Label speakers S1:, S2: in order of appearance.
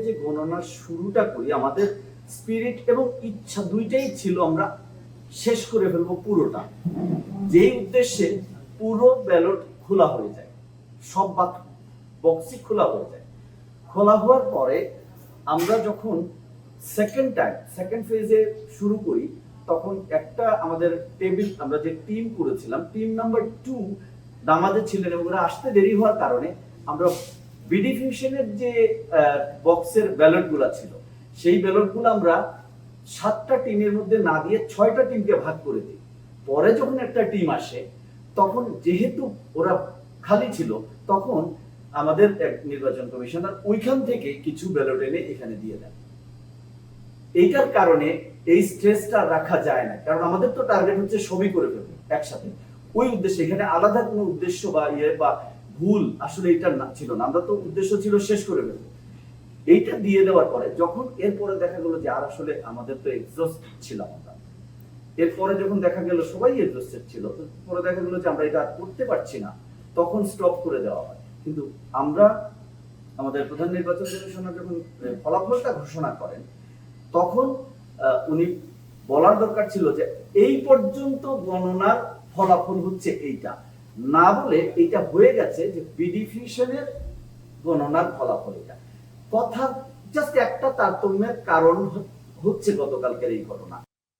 S1: যে গণনার শুরুটা করি আমাদের স্পিরিট এবং ইচ্ছা দুইটাই ছিল আমরা শেষ করে ফেলবো পুরোটা, যেই উদ্দেশ্যে পুরো ব্যালট খোলা হয়ে যায়, সব বক্সই খোলা হয়ে যায়। খোলা হওয়ার পরে আমরা যখন সেকেন্ড ফেজে শুরু করি তখন একটা আমাদের টেবিল, আমরা যে টিম করেছিলাম, টিম নাম্বার 2 নামাজে ছিলেন এবং ওরা আসতে দেরি হওয়ার কারণে আমরা বিডিফিউশনের যে বক্সের ব্যালটগুলো ছিল সেই ব্যালটগুলো আমরা 7টা টিমের মধ্যে না দিয়ে 6টা টিমকে ভাগ করে দিই। পরে যখন একটা টিম আসে তখন যেহেতু ওরা খালি ছিল তখন আমাদের নির্বাচন কমিশনার ওইখান থেকে কিছু ব্যালট এনে এখানে দিয়ে দেন। এইটার কারণে এই স্ট্রেসটা রাখা যায় না, কারণ আমাদের তো টার্গেট হচ্ছে সবই করে ফেলবো একসাথে। ওই উদ্দেশ্যে এখানে আলাদা কোনো উদ্দেশ্য বা বা ভুল আসলে এটা ছিল না, আমরা তো উদ্দেশ্য ছিল শেষ করে ফেলবো। এইটা দিয়ে দেওয়ার পরে যখন এরপরে দেখা গেল যে আর আসলে আমাদের তো এক্সস্ট ছিলাম আমরা, এরপরে যখন দেখা গেল সবাই এক্সস্টেড ছিল, পরে দেখা গেল যে আমরা এটা করতে পারছি না, তখন স্টপ করে দেওয়া হয়। কিন্তু আমরা আমাদের প্রধান নির্বাচন কমিশনার যখন ফলাফলটা ঘোষণা করেন তখন উনি বলার দরকার ছিল যে এই পর্যন্ত গণনার ফলাফল হচ্ছে এইটা, না বলে এইটা হয়ে গেছে যে বিডিফিউশনের গণনার ফলাফল এটা। কথা জাস্ট একটা তারতম্যের কারণ হচ্ছে গতকালকের এই ঘটনা।